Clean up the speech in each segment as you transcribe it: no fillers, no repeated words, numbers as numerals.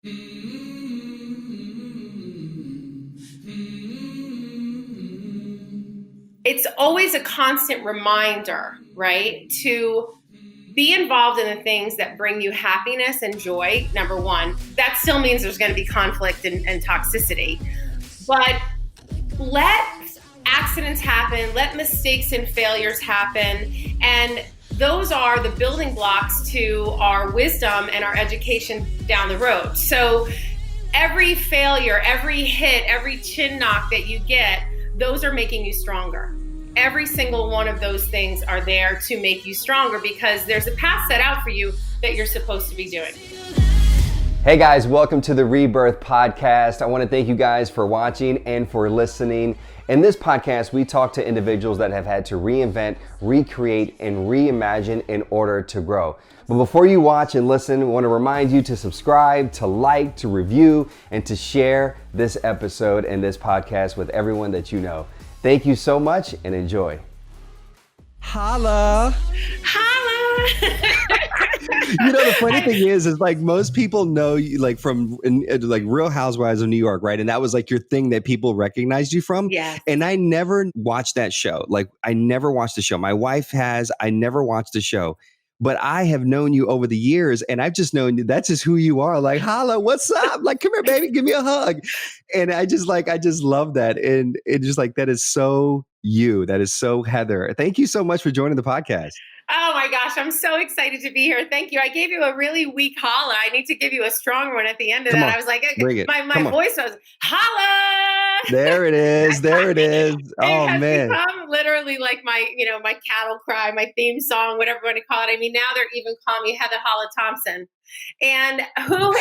It's always a constant reminder, right? To be involved in the things that bring you happiness and joy, number one. That still means there's going to be conflict and toxicity. But let accidents happen, let mistakes and failures happen, and those are the building blocks to our wisdom and our education down the road. So every failure, every hit, every chin knock that you get, those are making you stronger. Every single one of those things are there to make you stronger because there's a path set out for you that you're supposed to be doing. Hey guys, welcome to the REBIRTH podcast. I want to thank you guys for watching and for listening. In this podcast, we talk to individuals that have had to reinvent, recreate, and reimagine in order to grow. But before you watch and listen, I want to remind you to subscribe, to like, to review, and to share this episode and this podcast with everyone that you know. Thank you so much and enjoy. Holla. Holla. You know, the funny thing is like most people know you like from like Real Housewives of New York, right? And that was like your thing that people recognized you from. Yes. And I never watched that show. Like I never watched the show. My wife has. I never watched the show. But I have known you over the years and I've just known that's just who you are. Like, holla, what's up? Like, come here, baby, give me a hug. And I just love that. And it just like, that is so you. That is so Heather. Thank you so much for joining the podcast. Oh my gosh, I'm so excited to be here. Thank you. I gave you a really weak holla. I need to give you a strong one at the end of that. I was like, my voice was holla. There it is. There it is. Oh man. It has become literally like my cattle cry, my theme song, whatever you want to call it. I mean, now they're even calling me Heather Holla Thomson. And who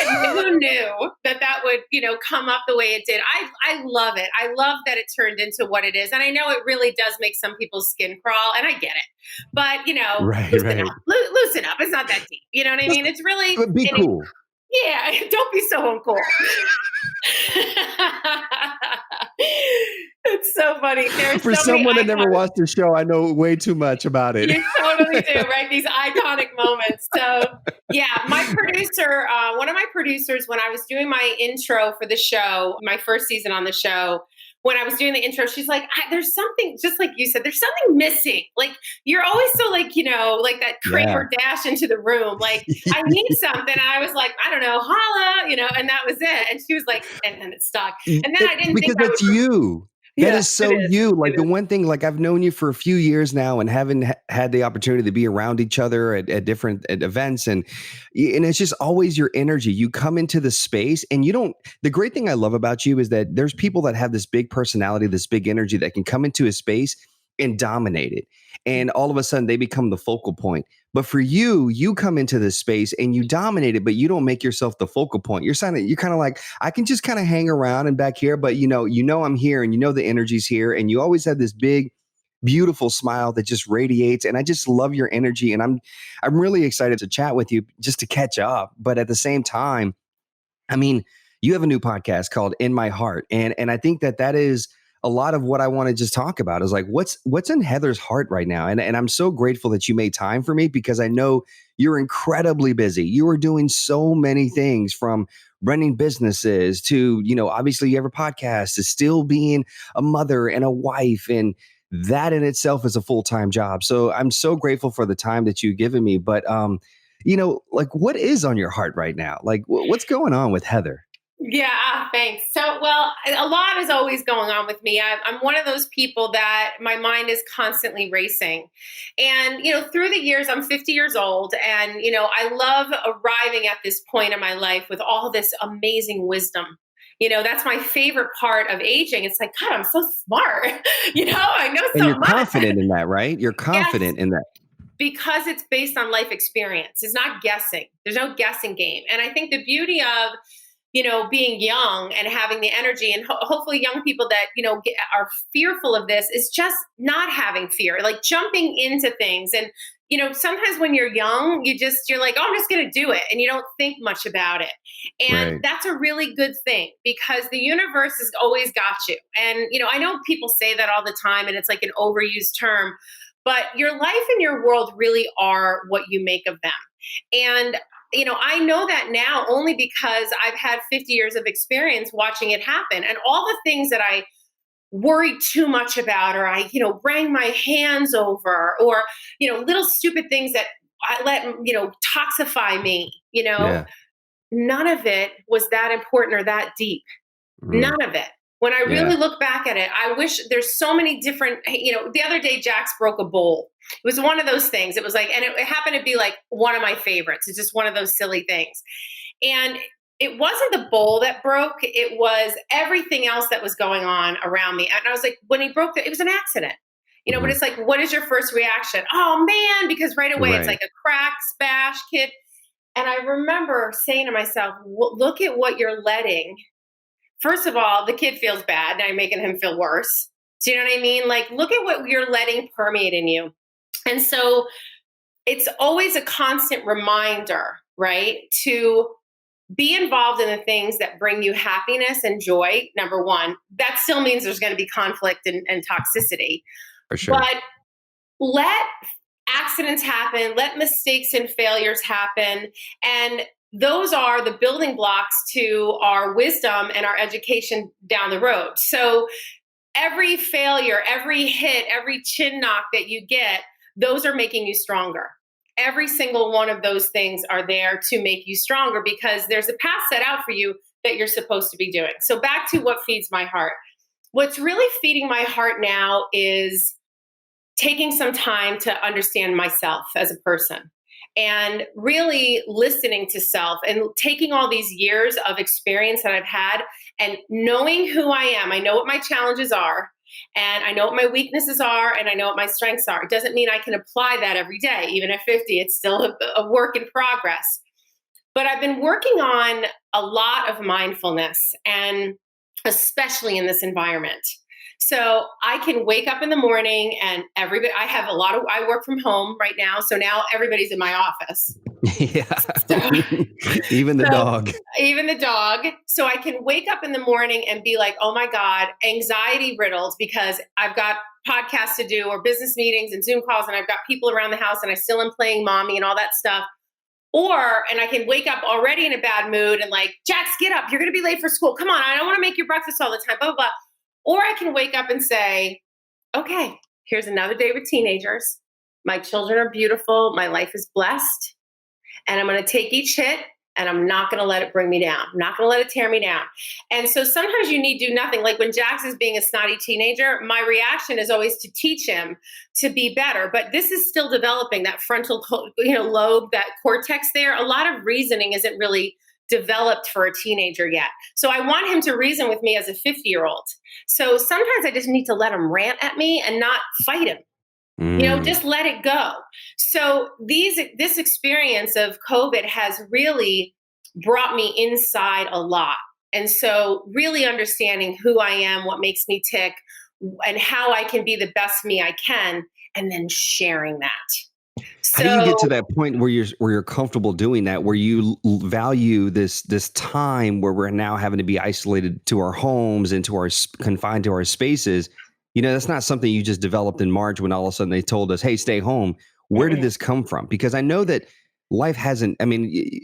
knew that would, come up the way it did? I love it. I love that it turned into what it is. And I know it really does make some people's skin crawl, and I get it. But, loosen up. Loosen up. It's not that deep. You know what I mean? It's really... But be cool. Yeah, don't be so uncool. It's so funny. For someone that never watched the show, I know way too much about it. You totally do, right? These iconic moments. So, yeah, my producer, one of my producers, when I was doing my intro for the show, my first season on the show, when I was doing the intro, she's like, there's something, just like you said, there's something missing. Like, you're always so like that Kramer dash into the room. Like, I need something. And I was like, I don't know, holla, and that was it. And she was like, and then it stuck. And then I didn't because think that's you. That is so you. Like the one thing, like I've known you for a few years now and haven't had the opportunity to be around each other at different events. And it's just always your energy. You come into the space and the great thing I love about you is that there's people that have this big personality, this big energy that can come into a space and dominate it. And all of a sudden they become the focal point. But for you come into this space and you dominate it, but you don't make yourself the focal point. You're kind of like, I can just kind of hang around and back here, but I'm here and the energy's here. And you always have this big, beautiful smile that just radiates. And I just love your energy. And I'm really excited to chat with you just to catch up. But at the same time, I mean, you have a new podcast called In My Heart. And I think that is a lot of what I want to just talk about is like, what's in Heather's heart right now? And I'm so grateful that you made time for me because I know you're incredibly busy. You are doing so many things from running businesses to, obviously you have a podcast to still being a mother and a wife. And that in itself is a full-time job. So I'm so grateful for the time that you've given me. But, like what is on your heart right now? Like what's going on with Heather? Yeah, thanks. So, well, a lot is always going on with me. I'm one of those people that my mind is constantly racing. And, through the years, I'm 50 years old and, I love arriving at this point in my life with all this amazing wisdom. That's my favorite part of aging. It's like, God, I'm so smart. I know so much. And you're confident in that, right? You're confident in that. Because it's based on life experience. It's not guessing. There's no guessing game. And I think the beauty of being young and having the energy and hopefully young people that, are fearful of this is just not having fear, like jumping into things. And, sometimes when you're young, you're like, oh, I'm just going to do it. And you don't think much about it. And that's a really good thing because the universe has always got you. And, I know people say that all the time and it's like an overused term, but your life and your world really are what you make of them. And I know that now only because I've had 50 years of experience watching it happen. And all the things that I worried too much about, or I, rang my hands over, or, little stupid things that I let, toxify me, Yeah. none of it was that important or that deep. None of it. When I really look back at it, I wish there's so many different, the other day Jax broke a bowl. It was one of those things. It was like, and it happened to be like one of my favorites. It's just one of those silly things. And it wasn't the bowl that broke. It was everything else that was going on around me. And I was like, when he broke it was an accident, but it's like, what is your first reaction? Oh man, because right away it's like a crack, spash, kid. And I remember saying to myself, look at what you're letting. First of all, the kid feels bad. Now you're making him feel worse. Do you know what I mean? Like, look at what you're letting permeate in you. And so it's always a constant reminder, right? To be involved in the things that bring you happiness and joy. Number one, that still means there's going to be conflict and toxicity. For sure. But let accidents happen, let mistakes and failures happen. And those are the building blocks to our wisdom and our education down the road. So every failure, every hit, every chin knock that you get, those are making you stronger. Every single one of those things are there to make you stronger because there's a path set out for you that you're supposed to be doing. So back to what feeds my heart. What's really feeding my heart now is taking some time to understand myself as a person and really listening to self and taking all these years of experience that I've had and knowing who I am. I know what my challenges are and I know what my weaknesses are and I know what my strengths are. It doesn't mean I can apply that every day. Even at 50, it's still a work in progress. But I've been working on a lot of mindfulness and especially in this environment. So I can wake up in the morning and I work from home right now. So now everybody's in my office. Yeah. Even the dog. Even the dog. So I can wake up in the morning and be like, oh my God, anxiety riddled because I've got podcasts to do or business meetings and Zoom calls and I've got people around the house and I still am playing mommy and all that stuff. And I can wake up already in a bad mood and like, Jax, get up. You're going to be late for school. Come on. I don't want to make your breakfast all the time, blah, blah, blah. Or I can wake up and say, okay, here's another day with teenagers. My children are beautiful. My life is blessed. And I'm going to take each hit and I'm not going to let it bring me down. I'm not going to let it tear me down. And so sometimes you need to do nothing. Like when Jax is being a snotty teenager, my reaction is always to teach him to be better. But this is still developing that frontal lobe, that cortex there. A lot of reasoning isn't really developed for a teenager yet. So I want him to reason with me as a 50-year-old. So sometimes I just need to let him rant at me and not fight him. Just let it go. So this experience of COVID has really brought me inside a lot. And so really understanding who I am, what makes me tick, and how I can be the best me I can, and then sharing that. How do you get to that point where you're comfortable doing that, where you value this time where we're now having to be isolated to our homes and confined to our spaces? That's not something you just developed in March when all of a sudden they told us, hey, stay home. Where did this come from? Because I know that life hasn't,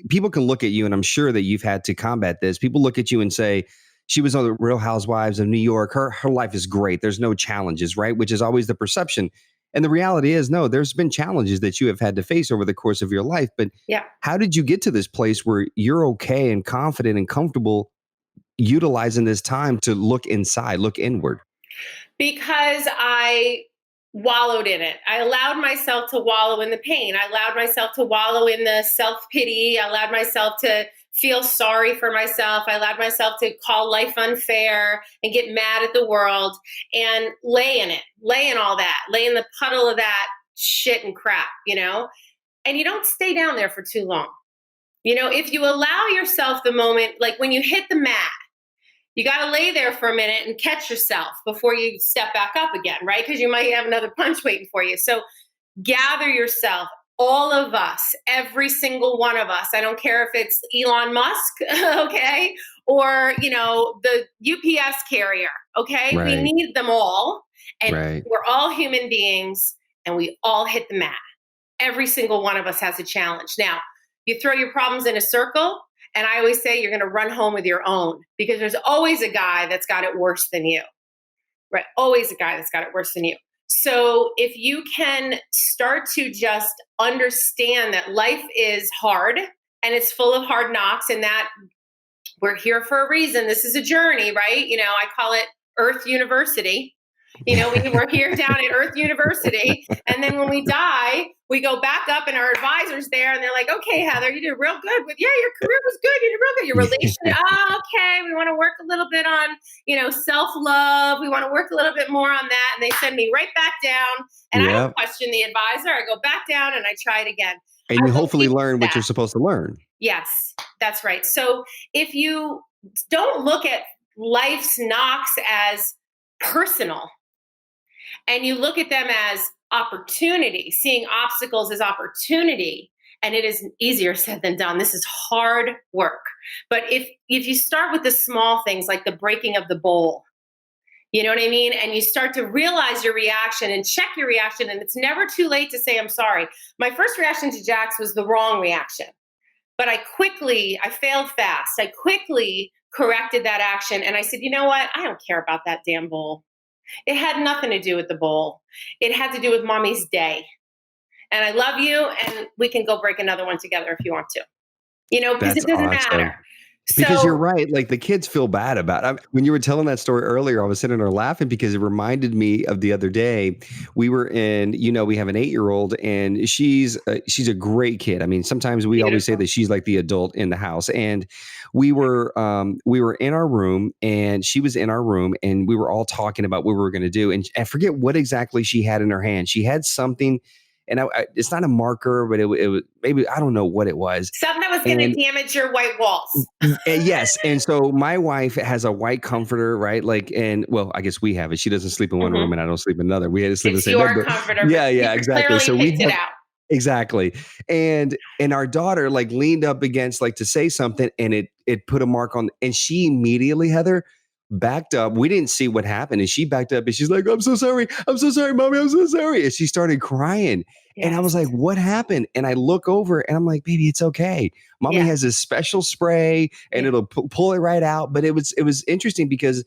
people can look at you, and I'm sure that you've had to combat this. People look at you and say, she was on the Real Housewives of New York. Her life is great. There's no challenges, right? Which is always the perception. And the reality is, no, there's been challenges that you have had to face over the course of your life. But how did you get to this place where you're okay and confident and comfortable utilizing this time to look inside, look inward? Because I wallowed in it. I allowed myself to wallow in the pain. I allowed myself to wallow in the self-pity. I allowed myself to feel sorry for myself. I allowed myself to call life unfair and get mad at the world and lay in it, lay in all that, lay in the puddle of that shit and crap, and you don't stay down there for too long. If you allow yourself the moment, like when you hit the mat, you got to lay there for a minute and catch yourself before you step back up again, right? Because you might have another punch waiting for you. So gather yourself, all of us, every single one of us. I don't care if it's Elon Musk, okay, or, the UPS carrier, okay? Right. We need them all. And we're all human beings and we all hit the mat. Every single one of us has a challenge. Now, You throw your problems in a circle. And I always say you're going to run home with your own, because there's always a guy that's got it worse than you, right? Always a guy that's got it worse than you. So if you can start to just understand that life is hard and it's full of hard knocks, and that we're here for a reason. This is a journey, right? I call it Earth University. We're here down at Earth University. And then when we die, we go back up and our advisor's there and they're like, okay, Heather, you did real good with, your career was good. You did real good. Your relationship. Okay. We want to work a little bit on, self-love. We want to work a little bit more on that. And they send me right back down, and I don't question the advisor. I go back down and I try it again. And you hopefully learn what you're supposed to learn. Yes, that's right. So if you don't look at life's knocks as personal, and you look at them as opportunity, seeing obstacles as opportunity, and it is easier said than done. This is hard work. But if you start with the small things like the breaking of the bowl, you know what I mean? And you start to realize your reaction and check your reaction, and it's never too late to say, I'm sorry. My first reaction to Jax was the wrong reaction, but I failed fast. I quickly corrected that action. And I said, you know what? I don't care about that damn bowl. It had nothing to do with the bowl. It had to do with mommy's day. And I love you, and we can go break another one together if you want to. Because it doesn't matter. Because you're right. Like, the kids feel bad about it. When you were telling that story earlier, I was sitting there laughing because it reminded me of the other day. We were in, we have an 8-year-old, and she's a great kid. I mean, sometimes we always say that she's like the adult in the house. And we were in our room, and she was in our room, and we were all talking about what we were going to do. And I forget what exactly she had in her hand. She had something. And it's not a marker, but it was maybe, I don't know what it was. Something that was going to damage your white walls. Yes. And so my wife has a white comforter, right? I guess we have it. She doesn't sleep in one room and I don't sleep in another. We had to sleep in the same bed. It's your comforter. Yeah, exactly. So we picked it out. Exactly. And our daughter leaned up against to say something, and it put a mark on, and she immediately, Heather, backed up. We didn't see what happened. And she backed up and she's like, I'm so sorry, mommy. I'm so sorry. And she started crying. Yes. And I was like, what happened? And I look over and I'm like, baby, it's okay. Mommy has this special spray and it'll pull it right out. But it was interesting because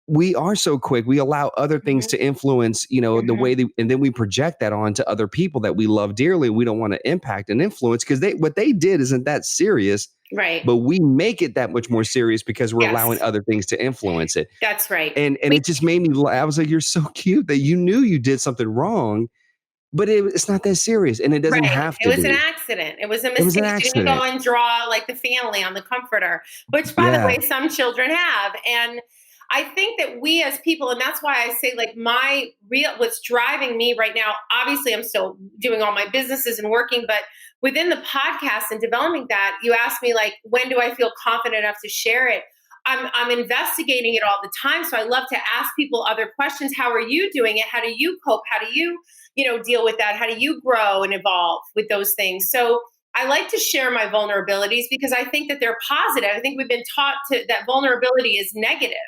we are so quick. We allow other things to influence, the way and then we project that on to other people that we love dearly. We don't want to impact and influence because what they did isn't that serious. Right. But we make it that much more serious because we're allowing other things to influence it. That's right. And it just made me laugh. I was like, you're so cute that you knew you did something wrong, but it's not that serious. And it doesn't have to be. It was an accident. It was a mistake. You didn't go and draw the family on the comforter, which by the way, some children have. And I think that we as people, and that's why I say what's driving me right now, obviously I'm still doing all my businesses and working, but within the podcast and developing that, you asked me when do I feel confident enough to share it? I'm investigating it all the time. So I love to ask people other questions. How are you doing it? How do you cope? How do you, deal with that? How do you grow and evolve with those things? So I like to share my vulnerabilities because I think that they're positive. I think we've been taught that vulnerability is negative.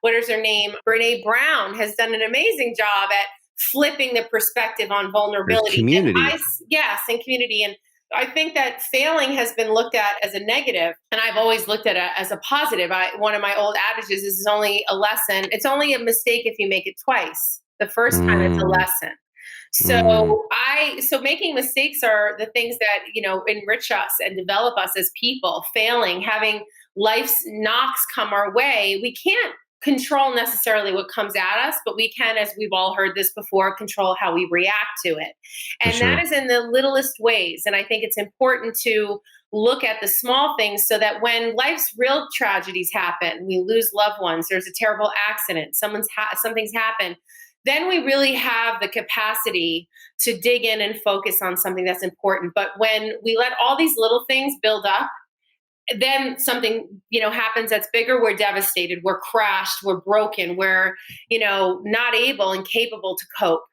What is her name? Brene Brown has done an amazing job at flipping the perspective on vulnerability. Community. And community. And I think that failing has been looked at as a negative, and I've always looked at it as a positive. One of my old adages is it's only a lesson. It's only a mistake if you make it twice. The first time it's a lesson. So making mistakes are the things that, enrich us and develop us as people. Failing, having life's knocks come our way. We can't control necessarily what comes at us, but we can, as we've all heard this before, control how we react to it. And that is in the littlest ways. And I think it's important to look at the small things so that when life's real tragedies happen, we lose loved ones, there's a terrible accident, something's happened, then we really have the capacity to dig in and focus on something that's important. But when we let all these little things build up, then something, happens that's bigger, we're devastated, we're crashed, we're broken, we're, not able and capable to cope.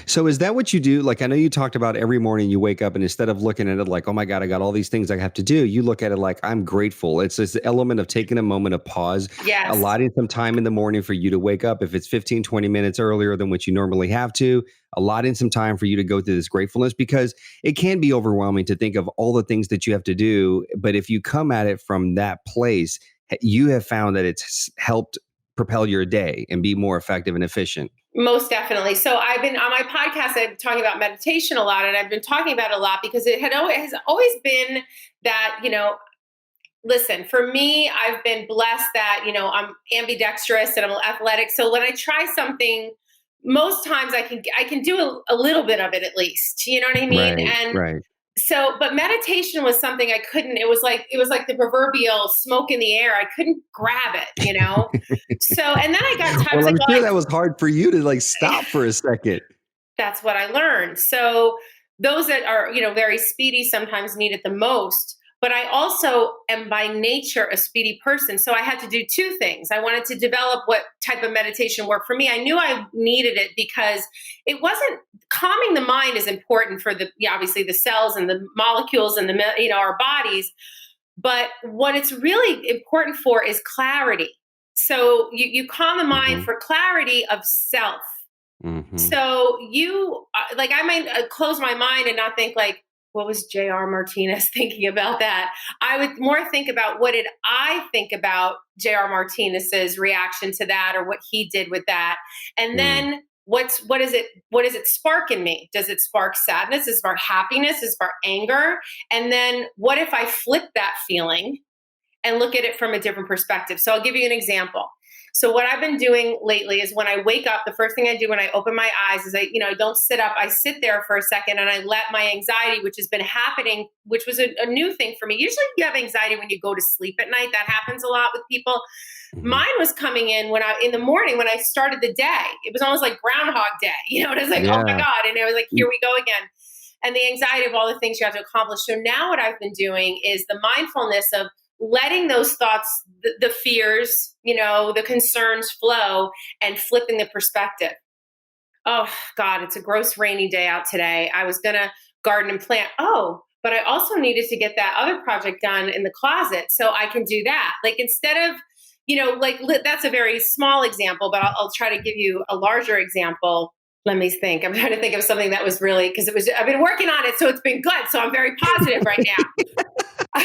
So is that what you do? Like, I know you talked about every morning you wake up and instead of looking at it like, oh my God, I got all these things I have to do, you look at it like, I'm grateful. It's this element of taking a moment of pause, Yes. allotting some time in the morning for you to wake up. If it's 15, 20 minutes earlier than what you normally have to, allotting some time for you to go through this gratefulness, because it can be overwhelming to think of all the things that you have to do. But if you come at it from that place, you have found that it's helped propel your day and be more effective and efficient. Most definitely. So I've been on my podcast, I'm talking about meditation a lot, and I've been talking about it a lot because it has always been that, listen, for me, I've been blessed that, I'm ambidextrous and I'm athletic. So when I try something, most times I can do a little bit of it at least. You know what I mean? Right, And right. so, but meditation was something I couldn't, it was like the proverbial smoke in the air. I couldn't grab it. So, and then I got tired. I was Well, like, I'm well, sure that was hard for you to like stop for a second. that's what I learned. So those that are, very speedy sometimes need it the most. But I also am by nature a speedy person. So I had to do two things. I wanted to develop what type of meditation worked for me. I knew I needed it because it wasn't calming the mind is important for obviously the cells and the molecules and our bodies. But what it's really important for is clarity. So you calm the mind for clarity of self. So I might close my mind and not think like, what was J.R. Martinez thinking about that? I would more think about what did I think about J.R. Martinez's reaction to that or what he did with that. And then what does it spark in me? Does it spark sadness? Does it spark happiness? Does it spark anger? And then what if I flip that feeling and look at it from a different perspective? So I'll give you an example. So what I've been doing lately is when I wake up, the first thing I do when I open my eyes is I don't sit up. I sit there for a second and I let my anxiety, which has been happening, which was a new thing for me. Usually you have anxiety when you go to sleep at night. That happens a lot with people. Mine was coming in in the morning when I started the day. It was almost like Groundhog Day. It was like, oh my God. And it was like, here we go again. And the anxiety of all the things you have to accomplish. So now what I've been doing is the mindfulness of letting those thoughts, the fears, the concerns flow and flipping the perspective. Oh God, it's a gross rainy day out today. I was going to garden and plant. Oh, but I also needed to get that other project done in the closet so I can do that. Like instead of, that's a very small example, but I'll try to give you a larger example. Let me think. I'm trying to think of something that was really, because I've been working on it. So it's been good. So I'm very positive right now.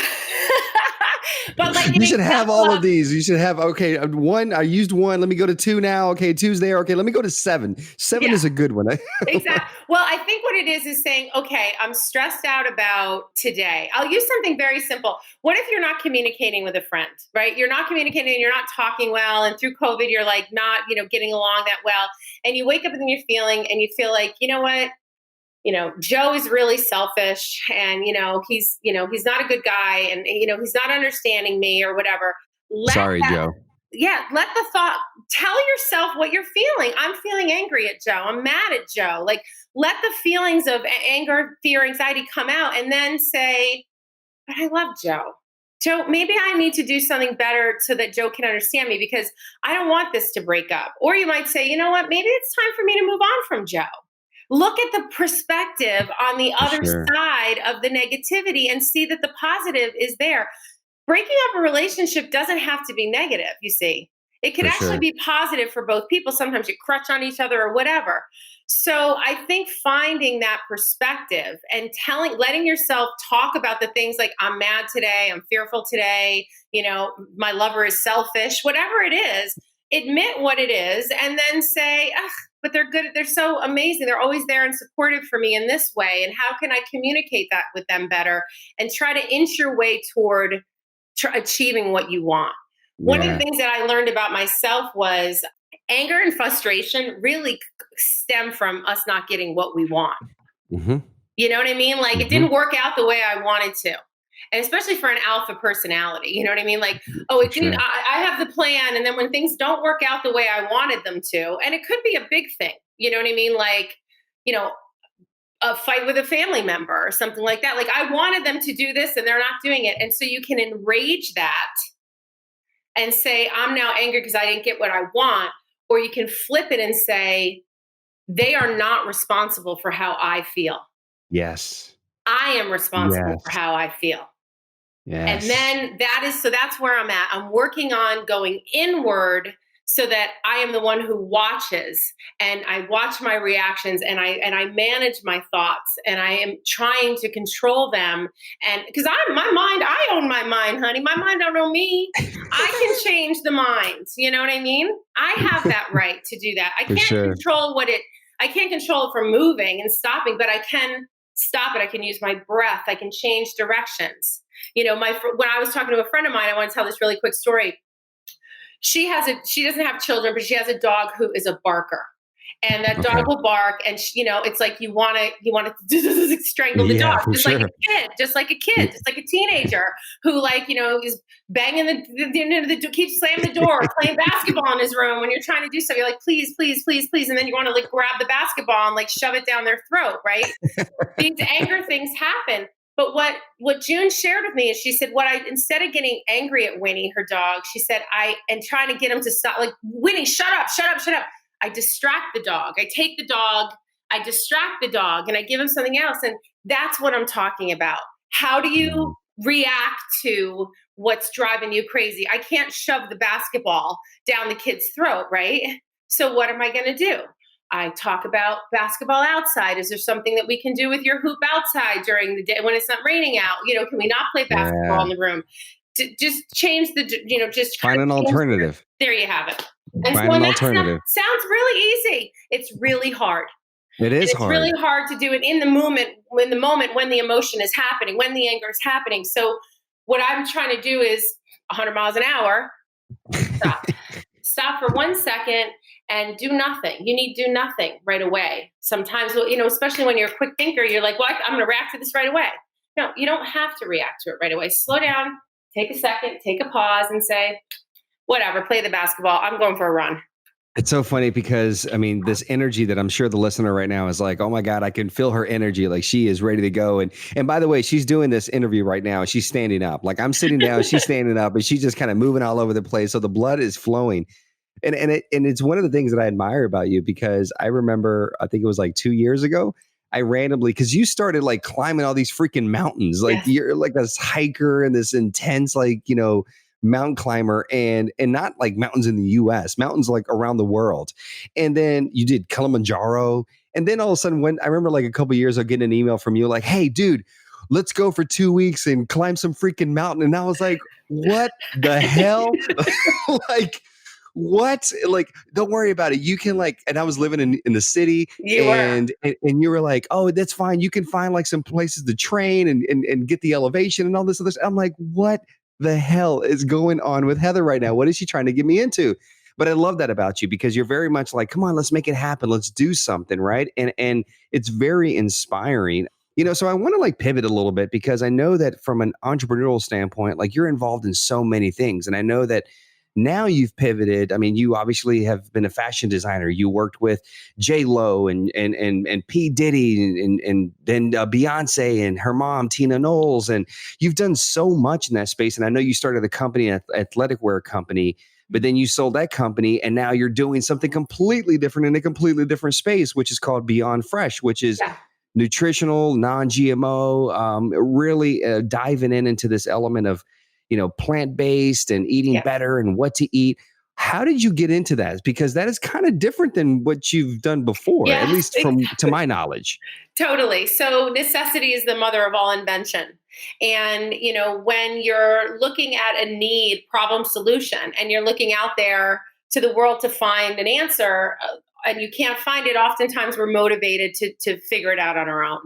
But you should have all of these. You should have, okay, one, I used one. Let me go to two now. Okay, two's there. Okay, let me go to seven. Seven is a good one. Exactly. Well, I think what it is saying, okay, I'm stressed out about today. I'll use something very simple. What if you're not communicating with a friend, right? You're not communicating, you're not talking well. And through COVID, you're like not, getting along that well. And you wake up and you're feeling, and you feel like, you know what? Joe is really selfish and, he's not a good guy and, he's not understanding me or whatever. Sorry, Joe. Yeah. Let the thought, tell yourself what you're feeling. I'm feeling angry at Joe. I'm mad at Joe. Like let the feelings of anger, fear, anxiety come out and then say, but I love Joe. Joe, maybe I need to do something better so that Joe can understand me because I don't want this to break up. Or you might say, you know what, maybe it's time for me to move on from Joe. Look at the perspective on the other side of the negativity and see that the positive is there. Breaking up a relationship doesn't have to be negative, you see. It could actually be positive for both people. Sometimes you crutch on each other or whatever. So I think finding that perspective and letting yourself talk about the things like I'm mad today, I'm fearful today, my lover is selfish, whatever it is, admit what it is and then say, but they're good. They're so amazing. They're always there and supportive for me in this way. And how can I communicate that with them better and try to inch your way toward achieving what you want? One of the things that I learned about myself was anger and frustration really stem from us not getting what we want. You know what I mean? Like it didn't work out the way I wanted to. And especially for an alpha personality, you know what I mean? Like, it didn't, I have the plan. And then when things don't work out the way I wanted them to, and it could be a big thing, you know what I mean? Like, a fight with a family member or something like that. Like I wanted them to do this and they're not doing it. And so you can enrage that and say, I'm now angry because I didn't get what I want. Or you can flip it and say, they are not responsible for how I feel. Yes. I am responsible for Yes. how I feel. Yes. And then that's where I'm at. I'm working on going inward so that I am the one who watches, and I watch my reactions, and I manage my thoughts, and I am trying to control them. And because I own my mind, honey. My mind don't own me. I can change the mind. You know what I mean? I have that right to do that. I can't control I can't control it from moving and stopping, but I can stop it. I can use my breath. I can change directions. You know, when I was talking to a friend of mine, I want to tell this really quick story. She doesn't have children, but she has a dog who is a barker. And that dog will bark, and it's like you want to strangle the dog, just like a kid, just like a teenager who is banging keeps slamming the door, playing basketball in his room when you're trying to do something. You're like, please, please, please, please, and then you want to grab the basketball and shove it down their throat, right? These anger things happen. But what June shared with me is she said, instead of getting angry at Winnie, her dog, she said, and trying to get him to stop, Winnie, shut up. I distract the dog. I take the dog, I distract the dog, and I give him something else. And that's what I'm talking about. How do you react to what's driving you crazy? I can't shove the basketball down the kid's throat, right? So what am I going to do? I talk about basketball outside. Is there something that we can do with your hoop outside during the day when it's not raining out? Can we not play basketball in the room? Just change just find an alternative. There you have it. And find an alternative. Sounds really easy. It's really hard. It is hard. It's really hard to do it in the moment, when the emotion is happening, when the anger is happening. So what I'm trying to do is 100 miles an hour. Stop for 1 second and do nothing. You need to do nothing right away. Sometimes, especially when you're a quick thinker, you're like, well, I'm going to react to this right away. No, you don't have to react to it right away. Slow down, take a second, take a pause and say, whatever, play the basketball. I'm going for a run. It's so funny because, this energy that I'm sure the listener right now is like, oh my God, I can feel her energy. Like she is ready to go. And by the way, she's doing this interview right now. She's standing up. Like I'm sitting down, she's standing up, and she's just kind of moving all over the place. So the blood is flowing. And it's one of the things that I admire about you, because I remember, I think it was 2 years ago, I randomly, because you started climbing all these freaking mountains. You're like this hiker and this intense, mountain climber, and not mountains in the US, mountains around the world. And then you did Kilimanjaro. And then all of a sudden, when I remember a couple of years ago getting an email from you hey, dude, let's go for 2 weeks and climb some freaking mountain. And I was like, what the hell? What? Don't worry about it. You can and I was living in the city, and you were like, oh, that's fine. You can find some places to train and get the elevation and all this other stuff. I'm like, what the hell is going on with Heather right now? What is she trying to get me into? But I love that about you, because you're very much come on, let's make it happen. Let's do something, right? And it's very inspiring. So I want to pivot a little bit, because I know that from an entrepreneurial standpoint, you're involved in so many things. And I know that now you've pivoted. You obviously have been a fashion designer. You worked with J-Lo and P. Diddy and then Beyonce and her mom, Tina Knowles. And you've done so much in that space. And I know you started a company, an athletic wear company, but then you sold that company, and now you're doing something completely different in a completely different space, which is called Beyond Fresh, which is nutritional, non-GMO, really diving into this element of plant-based and eating better and what to eat. How did you get into that? Because that is kind of different than what you've done before, at least to my knowledge. Totally. So necessity is the mother of all invention. And, when you're looking at a need, problem, solution, and you're looking out there to the world to find an answer, and you can't find it, oftentimes we're motivated to figure it out on our own.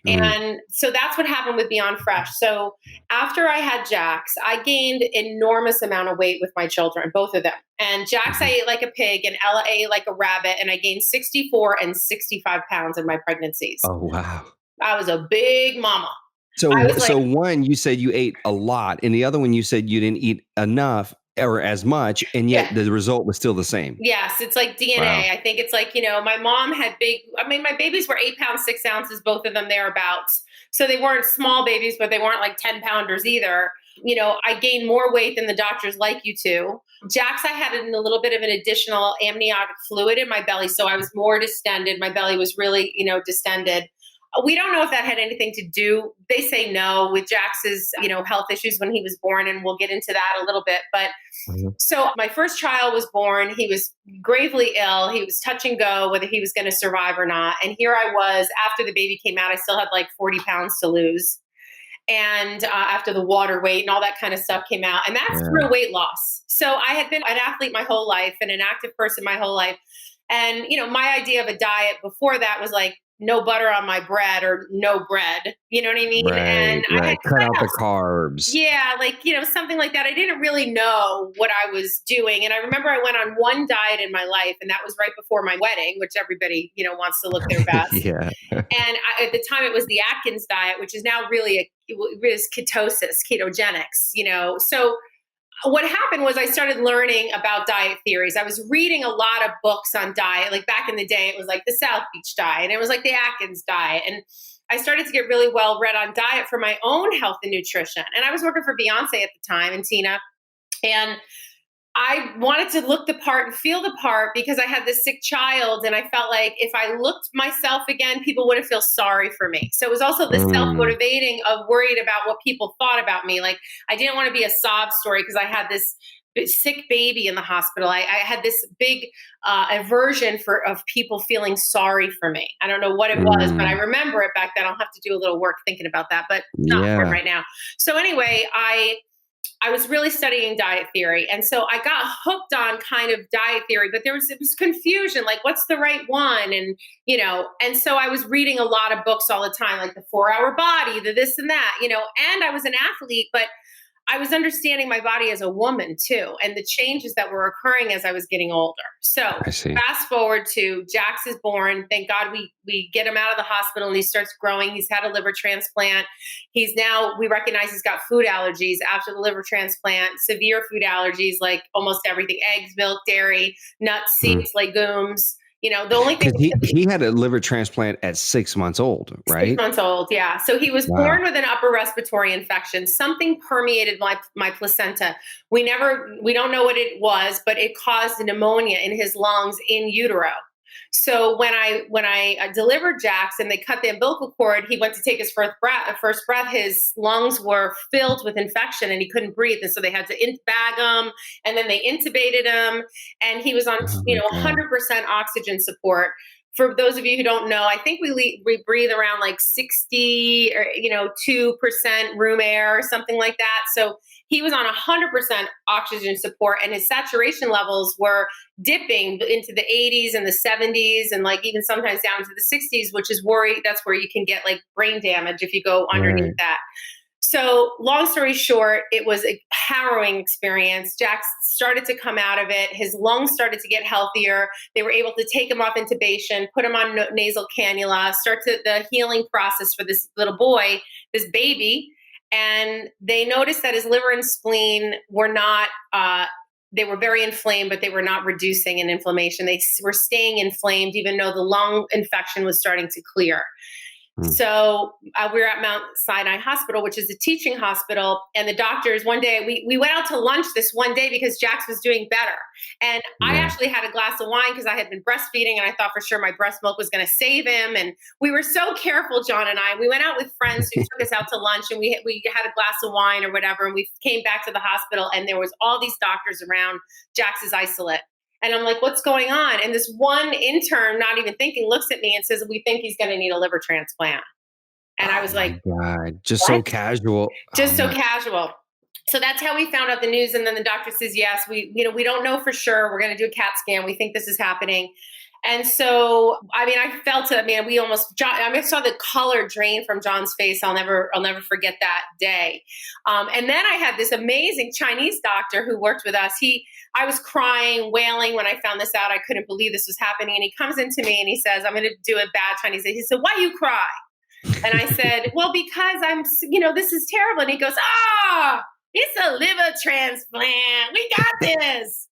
And so that's what happened with Beyond Fresh. So after I had Jax, I gained enormous amount of weight with my children, both of them. And Jax, I ate like a pig, and Ella ate like a rabbit, and I gained 64 and 65 pounds in my pregnancies. Oh, wow. I was a big mama. So one, you said you ate a lot, and the other one, you said you didn't eat enough or as much, and yet the result was still the same. Yes, it's like DNA. Wow. I think it's my mom had my babies were 8 pounds, 6 ounces, both of them thereabouts. So they weren't small babies, but they weren't 10 pounders either. I gained more weight than the doctors like you to. Jax, I had a little bit of an additional amniotic fluid in my belly. So I was more distended. My belly was really, distended. We don't know if that had anything to do. They say no with Jax's, health issues when he was born. And we'll get into that a little bit. But so my first child was born. He was gravely ill. He was touch and go whether he was going to survive or not. And here I was after the baby came out. I still had like 40 pounds to lose. And after the water weight and all that kind of stuff came out. And that's through weight loss. So I had been an athlete my whole life and an active person my whole life. And, my idea of a diet before that was like no butter on my bread or no bread. You know what I mean? Right, and I had cut out the carbs. Yeah, something like that. I didn't really know what I was doing. And I remember I went on one diet in my life, and that was right before my wedding, which everybody, wants to look their best. Yeah. And at the time it was the Atkins diet, which is now really it was ketosis, ketogenics, So what happened was I started learning about diet theories. I was reading a lot of books on diet. Like back in the day, it was like the South Beach diet, and it was like the Atkins diet. And I started to get really well read on diet for my own health and nutrition. And I was working for Beyonce at the time and Tina. And I wanted to look the part and feel the part because I had this sick child. And I felt like if I looked myself again, people wouldn't feel sorry for me. So it was also the self-motivating of worried about what people thought about me. Like I didn't want to be a sob story because I had this sick baby in the hospital. I had this big aversion of people feeling sorry for me. I don't know what it was, but I remember it back then. I'll have to do a little work thinking about that, but not important right now. So anyway, I was really studying diet theory. And so I got hooked on kind of diet theory, but it was confusion, like what's the right one? And, and so I was reading a lot of books all the time, like the 4-Hour Body, the this and that, and I was an athlete, but I was understanding my body as a woman too, and the changes that were occurring as I was getting older. So fast forward to Jax is born. Thank God we get him out of the hospital and he starts growing. He's had a liver transplant. We recognize he's got food allergies after the liver transplant, severe food allergies, like almost everything, eggs, milk, dairy, nuts, seeds, legumes. The only thing he had a liver transplant at 6 months old, right? 6 months old, yeah. So he was born with an upper respiratory infection. Something permeated my placenta. We don't know what it was, but it caused pneumonia in his lungs in utero. So when I delivered Jax and they cut the umbilical cord, he went to take his first breath. His lungs were filled with infection and he couldn't breathe. And so they had to bag him, and then they intubated him, and he was on 100% oxygen support. For those of you who don't know, I think we breathe around like 60 or 2% room air or something like that. So he was on 100% oxygen support, and his saturation levels were dipping into the 80s and the 70s, and like even sometimes down to the 60s, which is that's where you can get like brain damage if you go underneath that. So long story short, it was a harrowing experience. Jax started to come out of it. His lungs started to get healthier. They were able to take him off intubation, put him on nasal cannula, start the healing process for this little boy, this baby. And they noticed that his liver and spleen were not, they were very inflamed, but they were not reducing in inflammation. They were staying inflamed, even though the lung infection was starting to clear. So we were at Mount Sinai Hospital, which is a teaching hospital. And the doctors, one day, we went out to lunch this one day because Jax was doing better. And I actually had a glass of wine because I had been breastfeeding and I thought for sure my breast milk was going to save him. And we were so careful, John and I. We went out with friends who took us out to lunch, and we had a glass of wine or whatever. And we came back to the hospital and there was all these doctors around Jax's isolate. And I'm like, what's going on? And this one intern, not even thinking, looks at me and says, we think he's going to need a liver transplant. And I was like, God, just what? So casual. Just so casual. So that's how we found out the news. And then the doctor says, yes, we don't know for sure. We're going to do a CAT scan. We think this is happening. And so, I felt it. I saw the color drain from John's face. I'll never forget that day. And then I had this amazing Chinese doctor who worked with us. I was crying, wailing when I found this out. I couldn't believe this was happening. And he comes into me and he says, I'm going to do a bad Chinese. He said, why you cry? And I said, well, because this is terrible. And he goes, it's a liver transplant. We got this.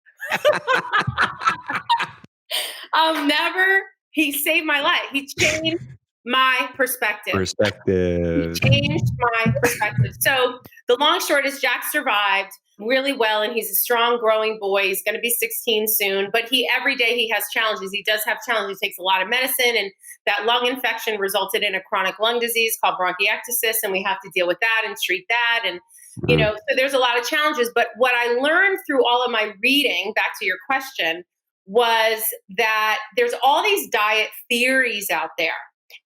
He saved my life. He changed my perspective. Perspective. He changed my perspective. So the long short is Jack survived really well, and he's a strong, growing boy. He's going to be 16 soon, but every day he has challenges. He does have challenges. He takes a lot of medicine, and that lung infection resulted in a chronic lung disease called bronchiectasis, and we have to deal with that and treat that. And, so there's a lot of challenges. But what I learned through all of my reading, back to your question, was that there's all these diet theories out there.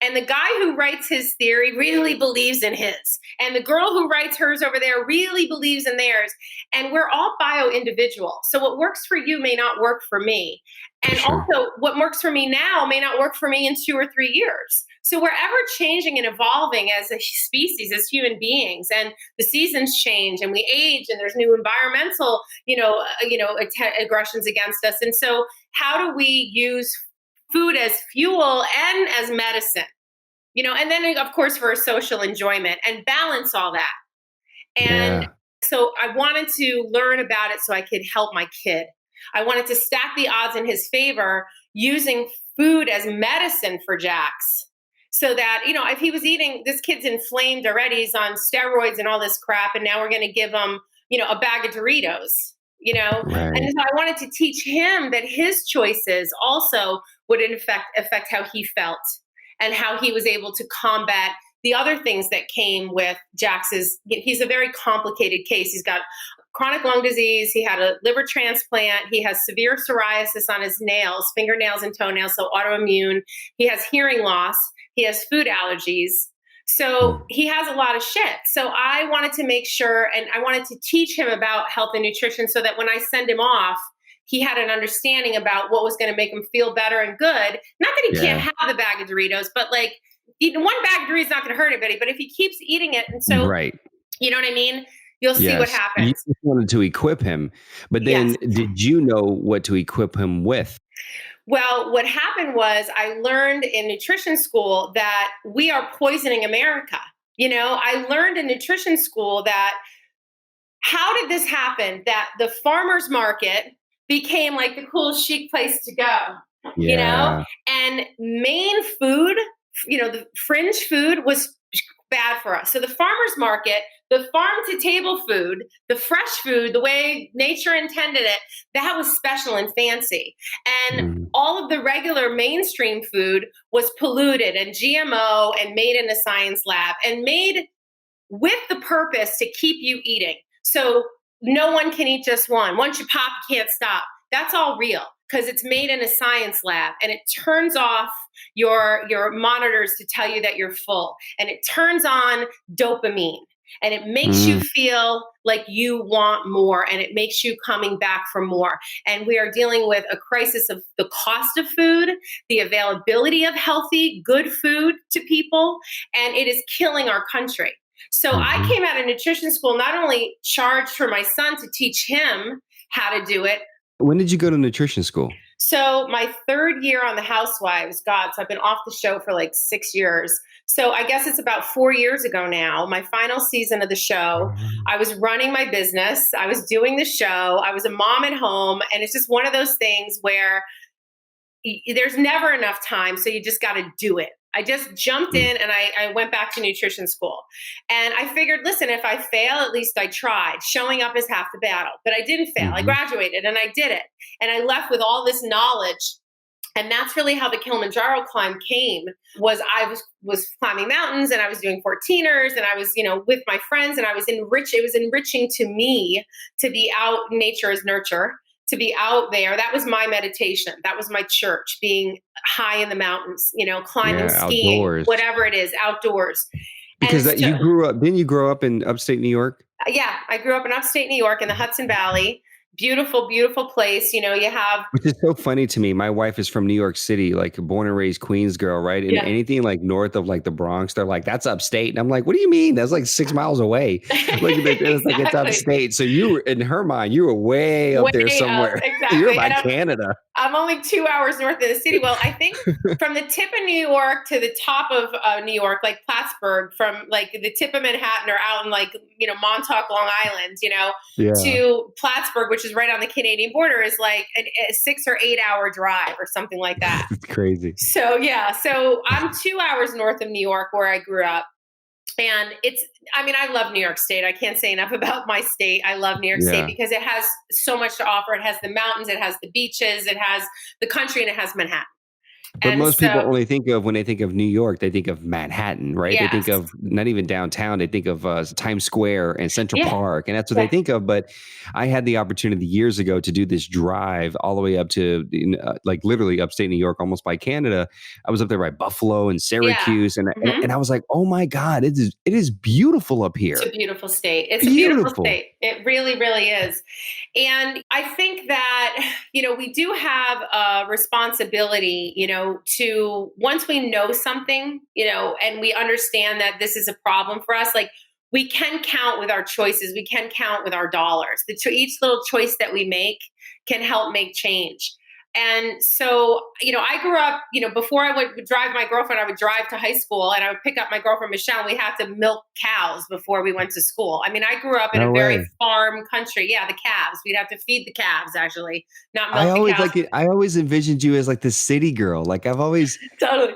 And the guy who writes his theory really believes in his. And the girl who writes hers over there really believes in theirs. And we're all bio-individual. So what works for you may not work for me. And also what works for me now may not work for me in 2 or 3 years. So we're ever changing and evolving as a species, as human beings. And the seasons change and we age and there's new environmental, aggressions against us. And so how do we use food as fuel and as medicine, and then of course for social enjoyment and balance all that. And so I wanted to learn about it so I could help my kid. I wanted to stack the odds in his favor using food as medicine for Jax. So that, if he was eating, this kid's inflamed already, he's on steroids and all this crap. And now we're going to give him, a bag of Doritos. Right. And so I wanted to teach him that his choices also would affect how he felt and how he was able to combat the other things that came with Jax's. He's a very complicated case. He's got chronic lung disease. He had a liver transplant. He has severe psoriasis on his nails, fingernails and toenails, so autoimmune. He has hearing loss. He has food allergies. So he has a lot of shit. So I wanted to make sure, and I wanted to teach him about health and nutrition so that when I send him off, he had an understanding about what was going to make him feel better and good. Not that he can't have the bag of Doritos, but like eating one bag of Doritos is not going to hurt anybody. But if he keeps eating it, and so, you know what I mean? You'll see what happens. You just wanted to equip him, but then did you know what to equip him with? Well, what happened was I learned in nutrition school that we are poisoning America. I learned in nutrition school that how did this happen? That the farmer's market became like the cool chic place to go, and main food, the fringe food was bad for us. So the farmer's market, the farm to table food, the fresh food, the way nature intended it, that was special and fancy. And all of the regular mainstream food was polluted and GMO and made in a science lab and made with the purpose to keep you eating. So no one can eat just one. Once you pop, you can't stop. That's all real because it's made in a science lab and it turns off your monitors to tell you that you're full. And it turns on dopamine and it makes you feel like you want more and it makes you coming back for more. And we are dealing with a crisis of the cost of food, the availability of healthy, good food to people, and it is killing our country. So I came out of nutrition school, not only charged for my son to teach him how to do it. When did you go to nutrition school? So my 3rd year on the Housewives, so I've been off the show for like 6 years. So I guess it's about 4 years ago now, my final season of the show. I was running my business. I was doing the show. I was a mom at home. And it's just one of those things where there's never enough time. So you just got to do it. I just jumped in and I went back to nutrition school. And I figured, listen, if I fail, at least I tried. Showing up is half the battle. But I didn't fail. I graduated and I did it. And I left with all this knowledge. And that's really how the Kilimanjaro climb came, was I was climbing mountains and I was doing 14ers and I was, with my friends and I was it was enriching to me to be out. Nature is nurture. To be out there. That was my meditation. That was my church, being high in the mountains, climbing, skiing, outdoors. Whatever it is, outdoors. Because you didn't you grow up in upstate New York? Yeah, I grew up in upstate New York in the Hudson Valley. Beautiful, beautiful place. You have. Which is so funny to me. My wife is from New York City, like a born and raised Queens girl, right? And anything like north of like the Bronx, they're like, that's upstate. And I'm like, what do you mean? That's like 6 miles away. Like it's upstate. So you were, in her mind, you were way up there somewhere. Exactly. You're by Canada. I'm only 2 hours north of the city. Well, I think from the tip of New York to the top of New York, like Plattsburgh, from like the tip of Manhattan or out in like, Montauk, Long Island, to Plattsburgh, which which is right on the Canadian border, is like a 6 or 8 hour drive or something like that. It's crazy. So yeah, so I'm 2 hours north of New York where I grew up. And I love New York State. I can't say enough about my state. I love New York State because it has so much to offer. It has the mountains, it has the beaches, it has the country, and it has Manhattan. But most people only think of, when they think of New York, they think of Manhattan, right? Yes. They think of not even downtown. They think of Times Square and Central Park, and that's what they think of. But I had the opportunity years ago to do this drive all the way up to like literally upstate New York, almost by Canada. I was up there by Buffalo and Syracuse, and I was like, oh my God, it is beautiful up here. It's a beautiful state. It's a beautiful state. It really, really is. And I think that, we do have a responsibility, to, once we know something, and we understand that this is a problem for us, like, we can count with our choices. We can count with our dollars. Each little choice that we make can help make change. And so, I grew up, before I would drive my girlfriend, I would drive to high school and I would pick up my girlfriend, Michelle, and we had to milk cows before we went to school. I mean, I grew up in a very farm country. Yeah, the calves. We'd have to feed the calves, actually, not milk the cows. I always envisioned you as like the city girl. Like I've always totally.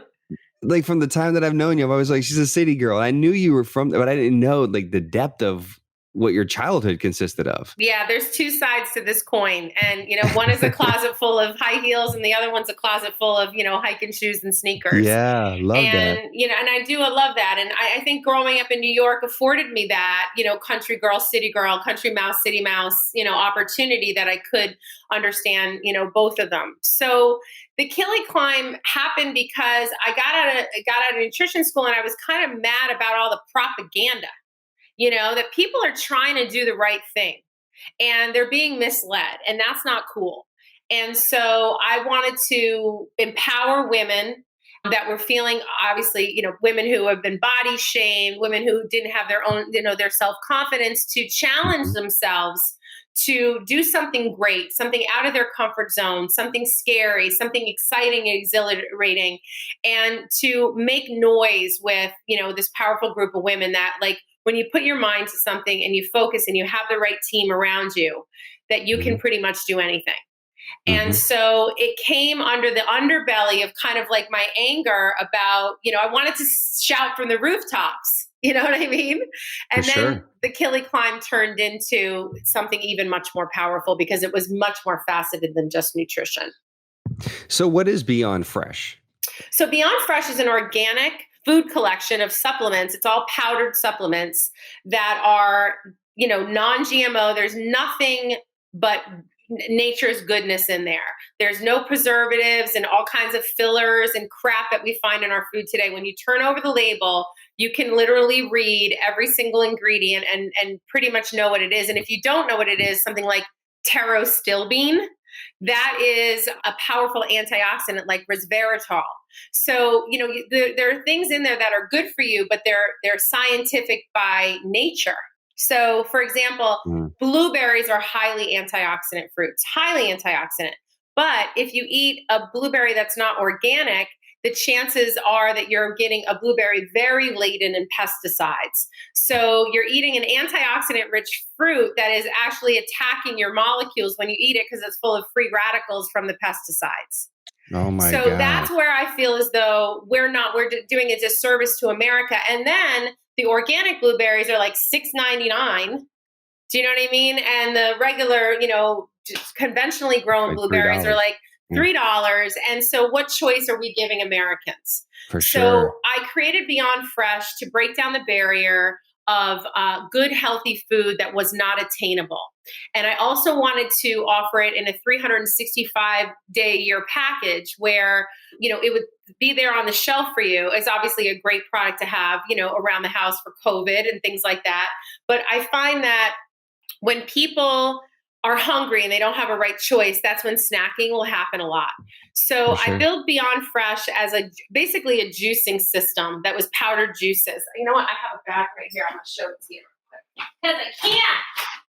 Like from the time that I've known you, I've always like, she's a city girl. I knew you were from, but I didn't know like the depth of what your childhood consisted of. Yeah, there's two sides to this coin. And, one is a closet full of high heels and the other one's a closet full of, hiking shoes and sneakers. Yeah, love that. And I do, I love that. And I think growing up in New York afforded me that, country girl, city girl, country mouse, city mouse, opportunity that I could understand, both of them. So the Killy climb happened because I got out of nutrition school and I was kind of mad about all the propaganda. That people are trying to do the right thing and they're being misled, and that's not cool. And so I wanted to empower women that were feeling, obviously, women who have been body shamed, women who didn't have their own, their self-confidence, to challenge themselves to do something great, something out of their comfort zone, something scary, something exciting and exhilarating, and to make noise with, this powerful group of women that, like, when you put your mind to something and you focus and you have the right team around you, that you can pretty much do anything. And so it came under the underbelly of kind of like my anger about, I wanted to shout from the rooftops, you know what I mean? And then the Killy climb turned into something even much more powerful because it was much more faceted than just nutrition. So what is Beyond Fresh? So Beyond Fresh is an organic food collection of supplements. It's all powdered supplements that are, non-GMO. There's nothing but nature's goodness in there. There's no preservatives and all kinds of fillers and crap that we find in our food today. When you turn over the label, you can literally read every single ingredient and pretty much know what it is. And if you don't know what it is, something like taro still bean, that is a powerful antioxidant like resveratrol. So, there are things in there that are good for you, but they're scientific by nature. So, for example, blueberries are highly antioxidant fruits, highly antioxidant. But if you eat a blueberry that's not organic, the chances are that you're getting a blueberry very laden in pesticides. So you're eating an antioxidant-rich fruit that is actually attacking your molecules when you eat it because it's full of free radicals from the pesticides. Oh my God. So that's where I feel as though we're doing a disservice to America. And then the organic blueberries are like $6.99. Do you know what I mean? And the regular, just conventionally grown like blueberries are like $3. And so what choice are we giving Americans? For sure. So I created Beyond Fresh to break down the barrier of good, healthy food that was not attainable. And I also wanted to offer it in a 365-day-a-year package where, it would be there on the shelf for you. It's obviously a great product to have, around the house for COVID and things like that. But I find that when people are hungry and they don't have a right choice, that's when snacking will happen a lot. So I built Beyond Fresh as basically a juicing system that was powdered juices. You know what? I have a bag right here. I'm going to show it to you because I can't.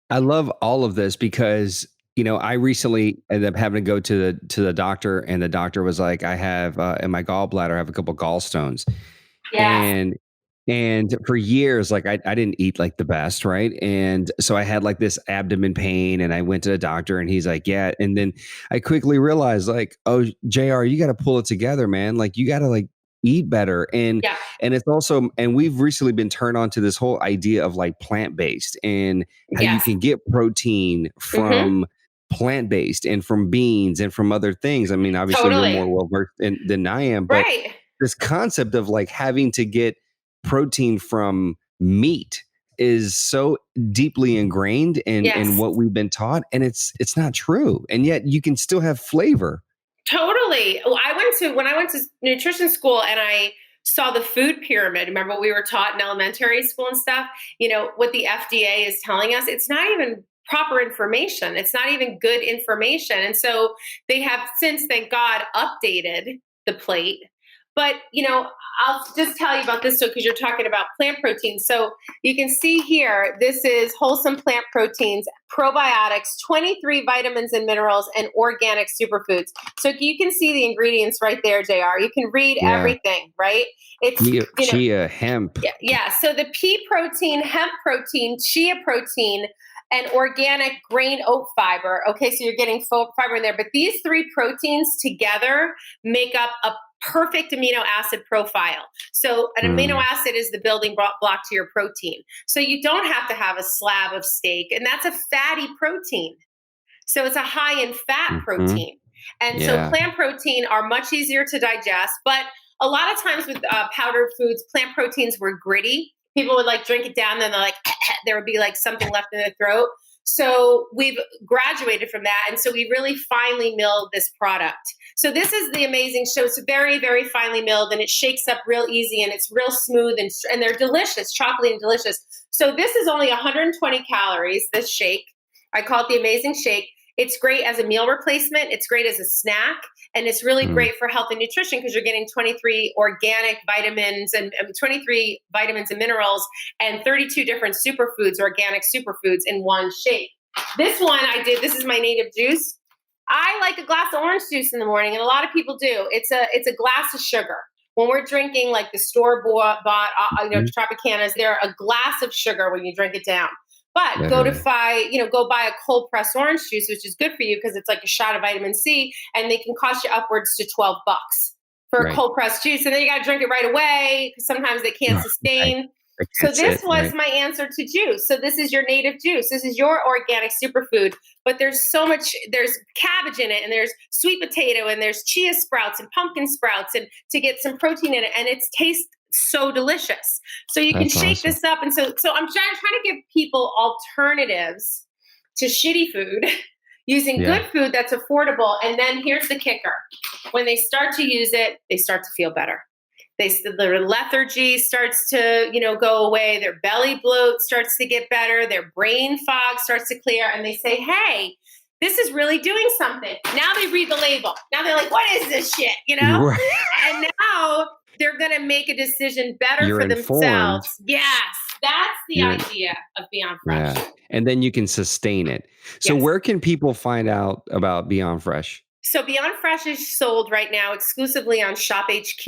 I love all of this because, I recently ended up having to go to the doctor, and the doctor was like, I have in my gallbladder, I have a couple gallstones. Yeah. And And for years, like I didn't eat like the best, right? And so I had like this abdomen pain, and I went to the doctor, and he's like, "Yeah." And then I quickly realized, like, "Oh, Jr., you got to pull it together, man. Like, you got to like eat better." Yeah. And it's also, and we've recently been turned on to this whole idea of like plant based and how you Yes. can get protein Mm-hmm. from plant based and from beans and from other things. I mean, obviously, you're Totally. more well versed than I am, but Right. this concept of like having to get protein from meat is so deeply ingrained in Yes. what we've been taught, and it's not true, and yet you can still have flavor. Totally. Well, when I went to nutrition school and I saw the food pyramid. Remember what we were taught in elementary school and stuff? You know, what the FDA is telling us, it's not even proper information. It's not even good information. And so they have since, thank God, updated the plate. But, you know, I'll just tell you about this because you're talking about plant proteins. So you can see here, this is wholesome plant proteins, probiotics, 23 vitamins and minerals, and organic superfoods. So you can see the ingredients right there, JR. You can read Yeah. everything, right? It's, Chia, hemp. yeah. So the pea protein, hemp protein, chia protein, and organic grain oat fiber. Okay, so you're getting fiber in there. But these three proteins together make up a perfect amino acid profile. So an amino acid is the building block to your protein. So you don't have to have a slab of steak, and that's a fatty protein. So it's a high in fat protein. And so plant protein are much easier to digest, but a lot of times with powdered foods, plant proteins were gritty. People would like drink it down, then they're like, there would be like something left in their throat. So we've graduated from that. And so we really finely milled this product. So this is the amazing show. It's very, very finely milled, and it shakes up real easy, and it's real smooth, and they're delicious, chocolatey and delicious. So this is only 120 calories, this shake. I call it the amazing shake. It's great as a meal replacement. It's great as a snack. And it's really great for health and nutrition because you're getting 23 organic vitamins and 23 vitamins and minerals and 32 different superfoods, organic superfoods in one shake. This one I did, this is my native juice. I like a glass of orange juice in the morning, and a lot of people do. It's a glass of sugar. When we're drinking like the store-bought, Tropicanas, they're a glass of sugar when you drink it down. But go buy a cold pressed orange juice, which is good for you because it's like a shot of vitamin C, and they can cost you upwards to $12 for a cold pressed juice. And then you got to drink it right away because sometimes they can't sustain. So this was my answer to juice. So this is your native juice. This is your organic superfood. But there's so much, there's cabbage in it, and there's sweet potato, and there's chia sprouts and pumpkin sprouts, and to get some protein in it. And it tastes so delicious. So you can shake this up. And so I'm trying to give people alternatives to shitty food using good food that's affordable. And then here's the kicker. When they start to use it, they start to feel better. Their lethargy starts to, go away. Their belly bloat starts to get better. Their brain fog starts to clear. And they say, hey, this is really doing something. Now they read the label. Now they're like, what is this shit? Right. And now they're going to make a decision better You're for informed. themselves. Yes, that's the idea of Beyond Fresh. Yeah. And then you can sustain it. So where can people find out about Beyond Fresh? So Beyond Fresh is sold right now exclusively on Shop HQ.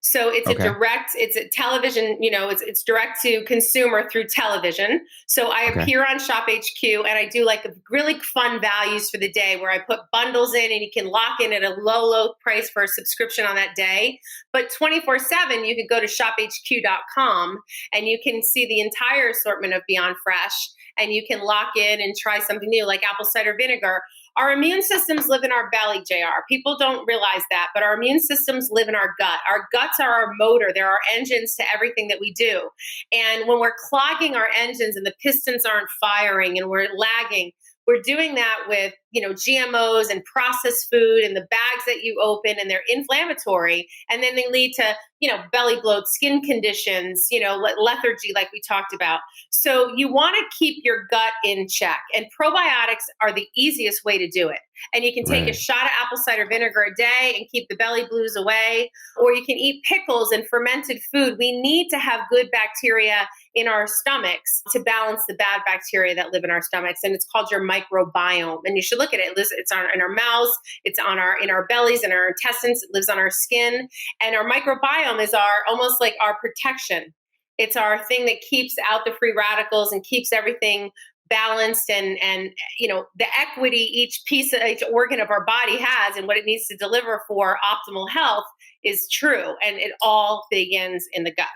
So it's it's a television, it's direct to consumer through television. So I appear on Shop HQ, and I do like really fun values for the day where I put bundles in, and you can lock in at a low price for a subscription on that day. But 24/7, you can go to shophq.com and you can see the entire assortment of Beyond Fresh, and you can lock in and try something new like apple cider vinegar. Our immune systems live in our belly, JR. People don't realize that, but our immune systems live in our gut. Our guts are our motor. They're our engines to everything that we do. And when we're clogging our engines and the pistons aren't firing and we're lagging, we're doing that with, GMOs and processed food and the bags that you open, and they're inflammatory. And then they lead to, belly bloat, skin conditions, lethargy, like we talked about. So you want to keep your gut in check. And probiotics are the easiest way to do it. And you can take a shot of apple cider vinegar a day and keep the belly blues away. Or you can eat pickles and fermented food. We need to have good bacteria in our stomachs to balance the bad bacteria that live in our stomachs. And it's called your microbiome. And you should look at it. It's in our mouths, it's in our bellies, and our intestines, it lives on our skin. And our microbiome is almost like our protection. It's our thing that keeps out the free radicals and keeps everything balanced, and the equity each organ of our body has and what it needs to deliver for optimal health is true. And it all begins in the gut.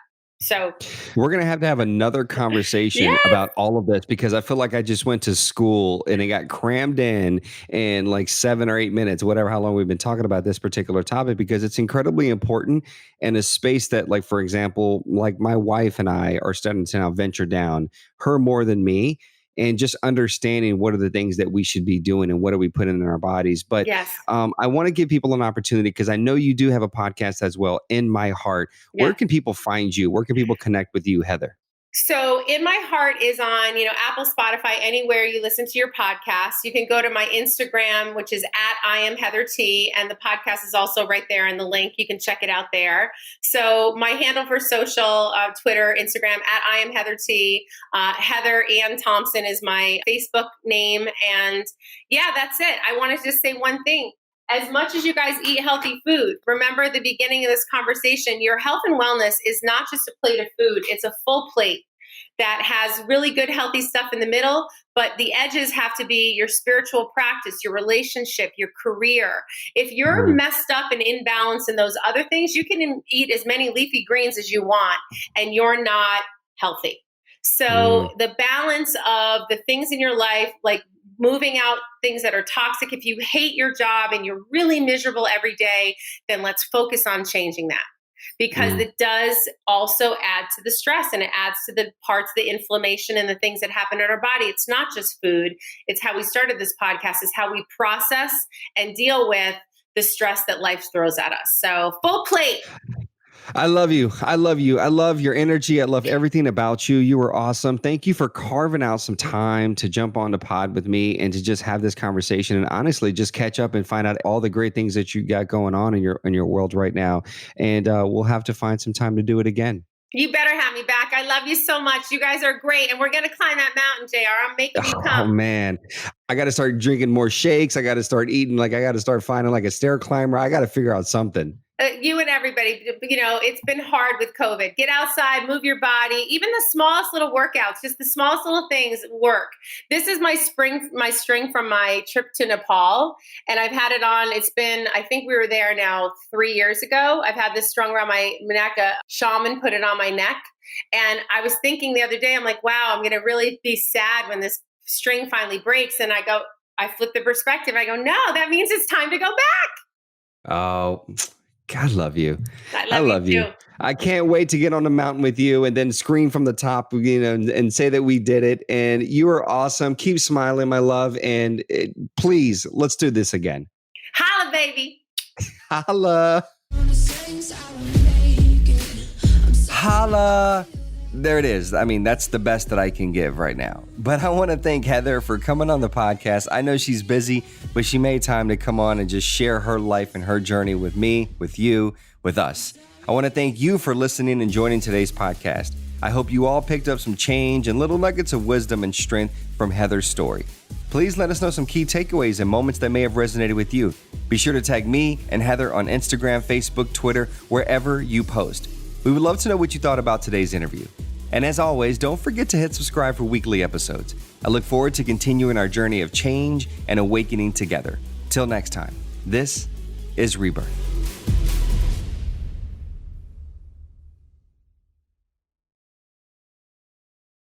So we're going to have another conversation about all of this, because I feel like I just went to school and it got crammed in like 7 or 8 minutes, whatever, how long we've been talking about this particular topic, because it's incredibly important, and a space that, like, for example, like my wife and I are starting to now venture down, her more than me, and just understanding what are the things that we should be doing and what are we putting in our bodies. But I want to give people an opportunity, because I know you do have a podcast as well, In My Heart. Yeah. Where can people find you? Where can people connect with you, Heather? So In My Heart is on, Apple, Spotify, anywhere you listen to your podcast. You can go to my Instagram, which is @IamHeatherT, and the podcast is also right there in the link. You can check it out there. So my handle for social, Twitter, Instagram, @IamHeatherT. Heather Ann Thomson is my Facebook name. And yeah, that's it. I want to just say one thing. As much as you guys eat healthy food, remember at the beginning of this conversation, your health and wellness is not just a plate of food. It's a full plate that has really good, healthy stuff in the middle, but the edges have to be your spiritual practice, your relationship, your career. If you're messed up and imbalanced in those other things, you can eat as many leafy greens as you want, and you're not healthy. So the balance of the things in your life, like moving out things that are toxic. If you hate your job and you're really miserable every day, then let's focus on changing that, because it does also add to the stress, and it adds to the parts, the inflammation and the things that happen in our body. It's not just food. It's how we started this podcast, is how we process and deal with the stress that life throws at us. So full plate. I love you. I love you. I love your energy. I love everything about you. You were awesome. Thank you for carving out some time to jump on the pod with me and to just have this conversation, and honestly just catch up and find out all the great things that you got going on in your world right now. And we'll have to find some time to do it again. You better have me back. I love you so much. You guys are great. And we're going to climb that mountain, JR. I'm making you come. Oh, man. I got to start drinking more shakes. I got to start eating. I got to start finding a stair climber. I got to figure out something. You and everybody, it's been hard with COVID. Get outside, move your body. Even the smallest little workouts, just the smallest little things work. This is my string from my trip to Nepal, and I've had it on. It's been, I think we were there now 3 years ago. I've had this strung around my neck. A shaman put it on my neck. And I was thinking the other day, I'm like, wow, I'm going to really be sad when this string finally breaks. And I flip the perspective. I go, no, that means it's time to go back. Oh, God, love you. I love you. I can't wait to get on the mountain with you and then scream from the top, and say that we did it. And you are awesome. Keep smiling, my love. And please, let's do this again. Holla, baby. Holla. Holla. There it is. I mean, that's the best that I can give right now. But I want to thank Heather for coming on the podcast. I know she's busy, but she made time to come on and just share her life and her journey with me, with you, with us. I want to thank you for listening and joining today's podcast. I hope you all picked up some change and little nuggets of wisdom and strength from Heather's story. Please let us know some key takeaways and moments that may have resonated with you. Be sure to tag me and Heather on Instagram, Facebook, Twitter, wherever you post. We would love to know what you thought about today's interview. And as always, don't forget to hit subscribe for weekly episodes. I look forward to continuing our journey of change and awakening together. Till next time, this is Rebirth.